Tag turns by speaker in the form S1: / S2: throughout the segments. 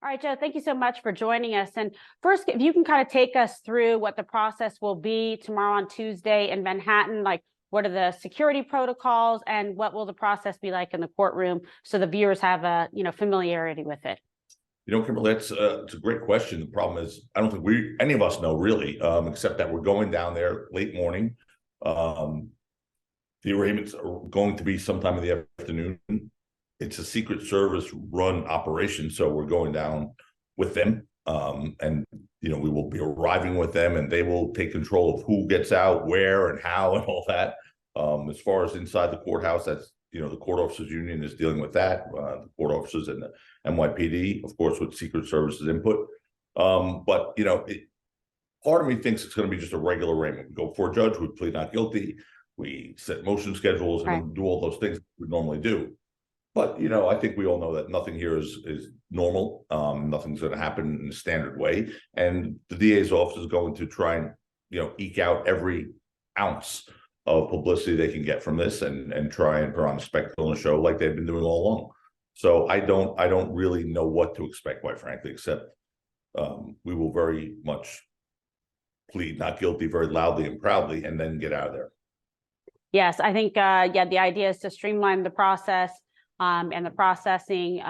S1: All right, Joe, thank you so much for joining us. And first, if you can kind of take us through what the process will be tomorrow on Tuesday in Manhattan, like what are the security protocols and what will the process be like in the courtroom so the viewers have a, familiarity with it?
S2: Kimberly, it's a great question. The problem is, I don't think any of us know really, except that we're going down there late morning. The arraignments are going to be sometime in the afternoon. It's a Secret Service run operation, so we're going down with them, and we will be arriving with them, and they will take control of who gets out, where, and how, and all that. As far as inside the courthouse, that's the Court Officers Union is dealing with that. The court officers and the NYPD, of course, with Secret Service's input. But part of me thinks it's going to be just a regular arraignment. We go before a judge, we plead not guilty, we set motion schedules, and
S1: right.
S2: do all those things we normally do. But I think we all know that nothing here is normal. Nothing's going to happen in a standard way, and the DA's office is going to try and eke out every ounce of publicity they can get from this, and try and put on a spectacle and a show like they've been doing all along. So I don't really know what to expect, quite frankly, except we will very much plead not guilty very loudly and proudly, and then get out of there.
S1: Yes, I think the idea is to streamline the process. And the processing,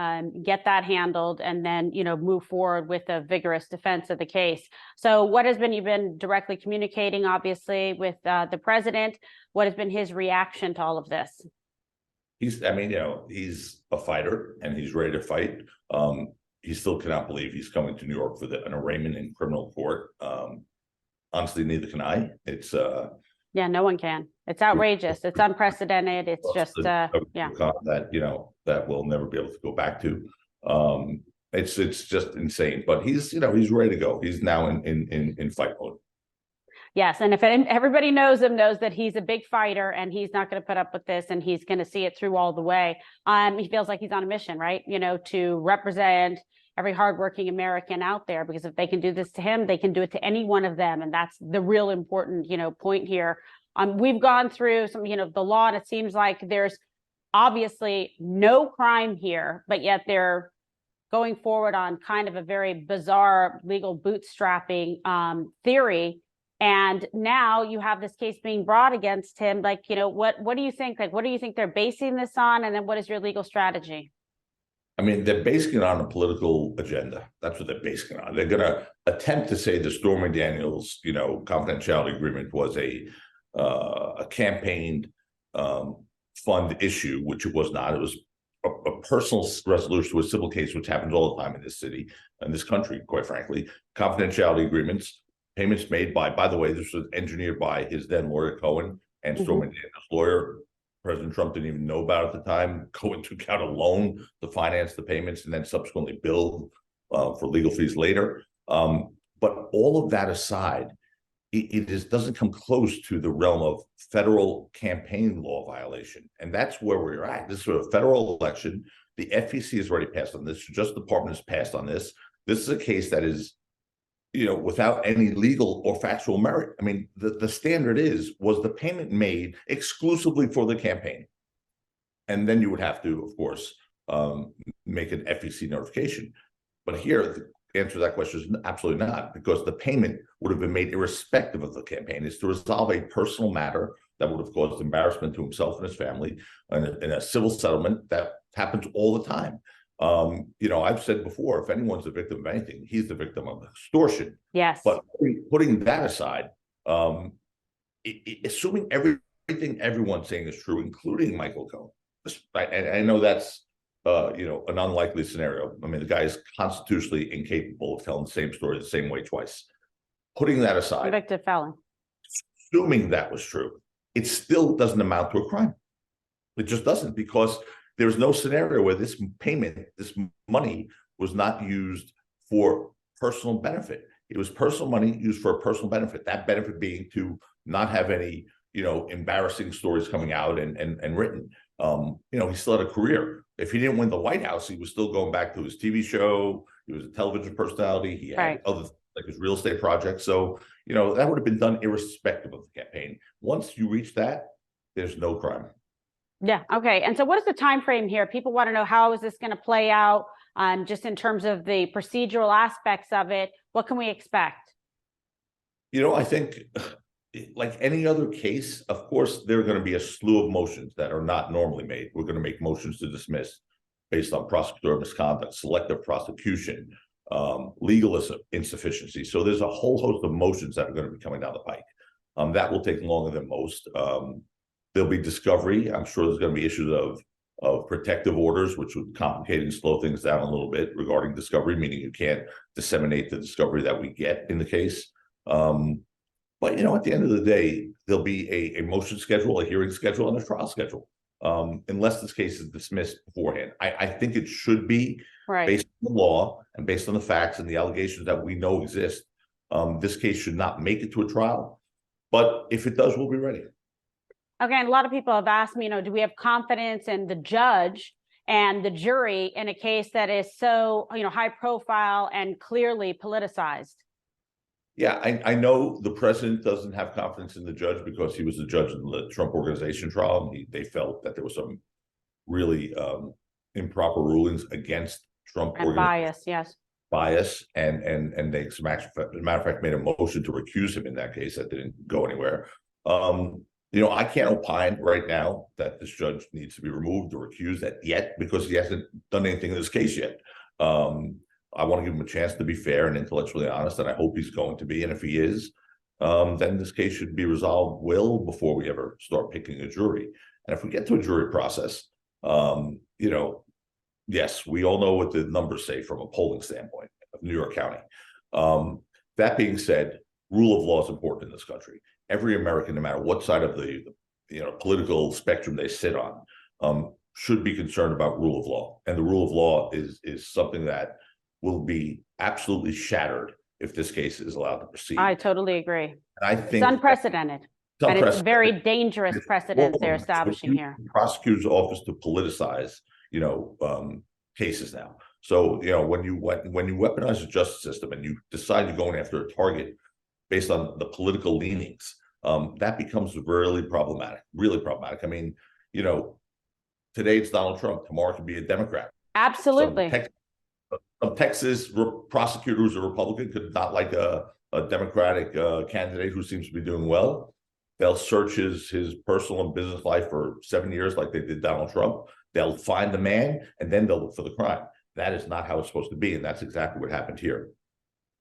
S1: get that handled, and then move forward with a vigorous defense of the case. So, you've been directly communicating, obviously, with the president. What has been his reaction to all of this?
S2: He's a fighter, and he's ready to fight. He still cannot believe he's coming to New York for an arraignment in criminal court. Honestly, neither can I. It's
S1: yeah, no one can. It's outrageous. It's unprecedented. It's just
S2: that we'll never be able to go back to. It's just insane. But he's ready to go. He's now in fight mode.
S1: Yes, and if everybody knows him, knows that he's a big fighter, and he's not going to put up with this, and he's going to see it through all the way. He feels like he's on a mission, right? To represent every hardworking American out there, because if they can do this to him, they can do it to any one of them. And that's the real important, point here. We've gone through some, the law, and it seems like there's obviously no crime here, but yet they're going forward on kind of a very bizarre legal bootstrapping theory. And now you have this case being brought against him. Like, what do you think? Like, what do you think they're basing this on? And then what is your legal strategy?
S2: I mean, they're basing it on a political agenda. That's what they're basing it on. They're going to attempt to say the Stormy Daniels, confidentiality agreement was a campaign fund issue, which it was not. It was a personal resolution to a civil case, which happens all the time in this city, in this country, quite frankly. Confidentiality agreements, payments made by the way, this was engineered by his then lawyer, Cohen, and Stormy Daniels' lawyer. President Trump didn't even know about it at the time. Cohen took out a loan to finance the payments and then subsequently billed for legal fees later. But all of that aside, it doesn't come close to the realm of federal campaign law violation. And that's where we're at. This is a federal election. The FEC has already passed on this. The Justice Department has passed on this. This is a case that is, without any legal or factual merit. I mean, the standard was the payment made exclusively for the campaign? And then you would have to, of course, make an FEC notification. But here, the answer to that question is absolutely not, because the payment would have been made irrespective of the campaign. It's to resolve a personal matter that would have caused embarrassment to himself and his family in a civil settlement that happens all the time. I've said before, if anyone's the victim of anything, he's the victim of extortion.
S1: Yes.
S2: But putting that aside, assuming everything everyone's saying is true, including Michael Cohen, I know that's an unlikely scenario. I mean, the guy is constitutionally incapable of telling the same story the same way twice. Putting that aside,
S1: convicted felon.
S2: Assuming that was true, it still doesn't amount to a crime. It just doesn't, because there's no scenario where this payment, this money, was not used for personal benefit. It was personal money used for a personal benefit. That benefit being to not have any, embarrassing stories coming out and written. He still had a career. If he didn't win the White House, he was still going back to his TV show. He was a television personality. He had other, like his real estate projects. So, that would have been done irrespective of the campaign. Once you reach that, there's no crime.
S1: Yeah. Okay. And so what is the time frame here? People want to know, how is this going to play out? just in terms of the procedural aspects of it, what can we expect?
S2: I think like any other case, of course, there are going to be a slew of motions that are not normally made. We're going to make motions to dismiss based on prosecutorial misconduct, selective prosecution, legal insufficiency. So there's a whole host of motions that are going to be coming down the pike. That will take longer than most. There'll be discovery. I'm sure there's going to be issues of protective orders, which would complicate and slow things down a little bit regarding discovery, meaning you can't disseminate the discovery that we get in the case. But, at the end of the day, there'll be a motion schedule, a hearing schedule, and a trial schedule, unless this case is dismissed beforehand. I think it should be based on the law and based on the facts and the allegations that we know exist. This case should not make it to a trial, but if it does, we'll be ready.
S1: Okay, and a lot of people have asked me, do we have confidence in the judge and the jury in a case that is so, high profile and clearly politicized?
S2: Yeah, I know the president doesn't have confidence in the judge because he was the judge in the Trump Organization trial. And they felt that there was some really improper rulings against Trump
S1: and bias, yes.
S2: Bias, and they, as a matter of fact, made a motion to recuse him in that case that didn't go anywhere. I can't opine right now that this judge needs to be removed or recused yet because he hasn't done anything in this case yet. I want to give him a chance to be fair and intellectually honest, and I hope he's going to be. And if he is, then this case should be resolved well before we ever start picking a jury. And if we get to a jury process, yes, we all know what the numbers say from a polling standpoint of New York County. That being said, rule of law is important in this country. Every American, no matter what side of the political spectrum they sit on, should be concerned about rule of law. And the rule of law is something that will be absolutely shattered if this case is allowed to proceed.
S1: I totally agree. And
S2: I think
S1: it's unprecedented. And it's a very dangerous precedent they're establishing here.
S2: The prosecutor's office to politicize, cases now. So, when you weaponize the justice system and you decide you're going after a target based on the political leanings, that becomes really problematic. I mean, today it's Donald Trump. Tomorrow it could be a Democrat.
S1: Absolutely.
S2: Some Texas prosecutor who's a Republican could not like a Democratic candidate who seems to be doing well. They'll search his personal and business life for 7 years like they did Donald Trump. They'll find the man, and then they'll look for the crime. That is not how it's supposed to be, and that's exactly what happened here.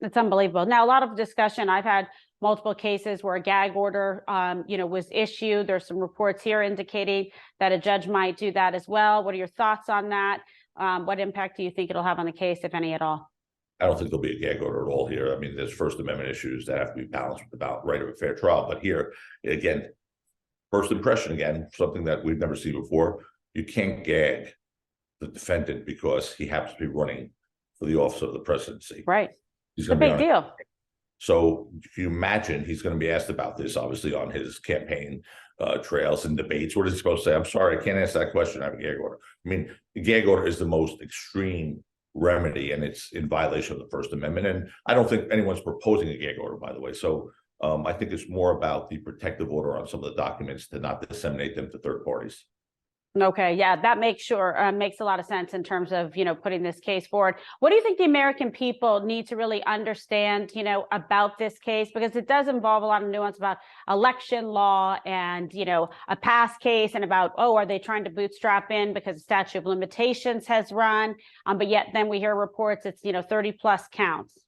S1: It's unbelievable. Now, a lot of discussion. I've had multiple cases where a gag order, was issued. There's some reports here indicating that a judge might do that as well. What are your thoughts on that? What impact do you think it'll have on the case, if any at all?
S2: I don't think there'll be a gag order at all here. I mean, there's First Amendment issues that have to be balanced with the right of a fair trial. But here, again, first impression, again, something that we've never seen before. You can't gag the defendant because he happens to be running for the office of the presidency.
S1: Right.
S2: It's
S1: a big deal.
S2: So if you imagine he's going to be asked about this, obviously, on his campaign trails and debates. What is he supposed to say? I'm sorry, I can't answer that question. I have a gag order. I mean, the gag order is the most extreme remedy, and it's in violation of the First Amendment. And I don't think anyone's proposing a gag order, by the way. So I think it's more about the protective order on some of the documents to not disseminate them to third parties.
S1: Okay, yeah, that makes a lot of sense in terms of, putting this case forward. What do you think the American people need to really understand, about this case? Because it does involve a lot of nuance about election law and, a past case and about, are they trying to bootstrap in because the statute of limitations has run? But yet then we hear reports it's, 30 plus counts.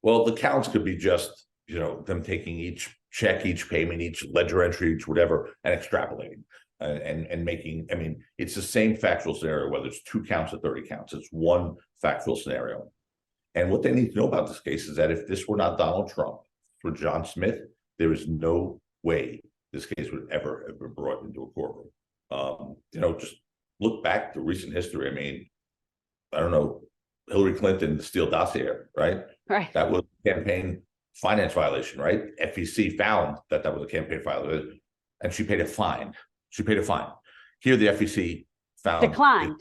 S2: Well, the counts could be just, them taking each check, each payment, each ledger entry, each whatever, and extrapolating. And making, I mean, it's the same factual scenario, whether it's 2 counts or 30 counts, it's one factual scenario. And what they need to know about this case is that if this were not Donald Trump, for John Smith, there is no way this case would ever have been brought into a courtroom. Just look back to recent history. I mean, I don't know, Hillary Clinton, the Steele dossier, right?
S1: Right.
S2: That was a campaign finance violation, right? FEC found that was a campaign violation, and she paid a fine. Here, the FEC found
S1: declined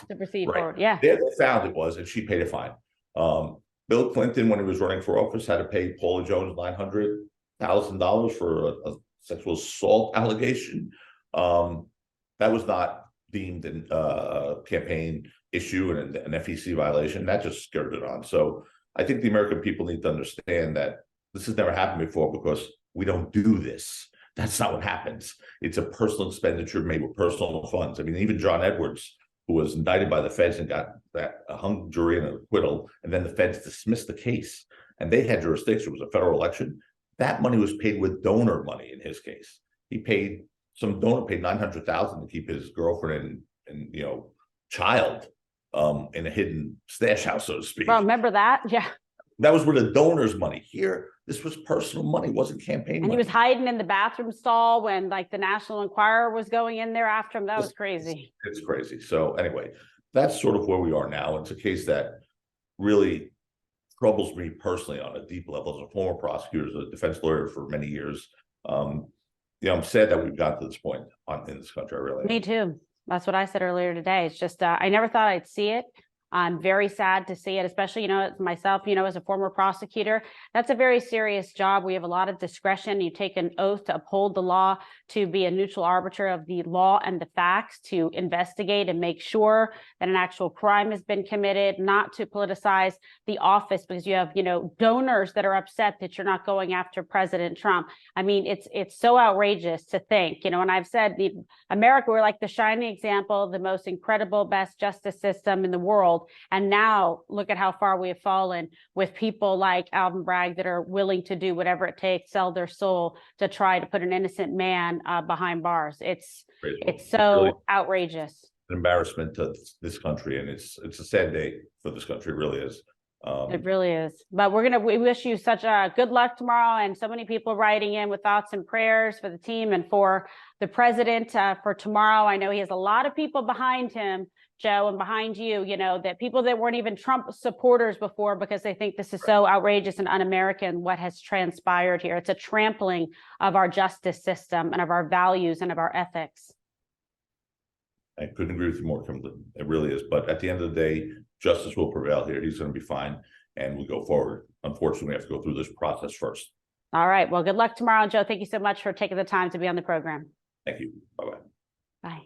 S1: to proceed forward. Yeah,
S2: they found it was, and she paid a fine. Bill Clinton, when he was running for office, had to pay Paula Jones $900,000 for a sexual assault allegation. That was not deemed a campaign issue and an FEC violation, that just skirted on. So I think the American people need to understand that this has never happened before, because we don't do this. That's not what happens. It's a personal expenditure made with personal funds. I mean, even John Edwards, who was indicted by the feds and got that a hung jury and an acquittal, and then the feds dismissed the case, and they had jurisdiction. It was a federal election. That money was paid with donor money in his case. Some donor paid $900,000 to keep his girlfriend and child in a hidden stash house, so to speak.
S1: Well, remember that? Yeah.
S2: That was where the donor's money. Here, this was personal money, wasn't campaign money.
S1: And he was hiding in the bathroom stall when like the National Enquirer was going in there after him. That was crazy.
S2: It's crazy. So anyway, that's sort of where we are now. It's a case that really troubles me personally on a deep level. As a former prosecutor, as a defense lawyer for many years, I'm sad that we've got to this point in this country. I really am.
S1: Me too. That's what I said earlier today. It's just, I never thought I'd see it. I'm very sad to see it, especially, myself, as a former prosecutor. That's a very serious job. We have a lot of discretion. You take an oath to uphold the law, to be a neutral arbiter of the law and the facts, to investigate and make sure that an actual crime has been committed, not to politicize the office because you have, donors that are upset that you're not going after President Trump. I mean, it's so outrageous to think, and I've said America, we're like the shining example, the most incredible, best justice system in the world. And now look at how far we have fallen with people like Alvin Bragg that are willing to do whatever it takes, sell their soul to try to put an innocent man behind bars. It's so really outrageous.
S2: An embarrassment to this country, and it's a sad day for this country. It really is.
S1: It really is. But we wish you such a good luck tomorrow, and so many people writing in with thoughts and prayers for the team and for the president for tomorrow. I know he has a lot of people behind him, Joe, and behind you, that people that weren't even Trump supporters before, because they think this is so outrageous and un-American what has transpired here. It's a trampling of our justice system and of our values and of our ethics.
S2: I couldn't agree with you more, Kimberly. It really is. But at the end of the day, justice will prevail here. He's going to be fine, and we go forward. Unfortunately, we have to go through this process first.
S1: All right. Well, good luck tomorrow, Joe. Thank you so much for taking the time to be on the program.
S2: Thank you. Bye-bye.
S1: Bye.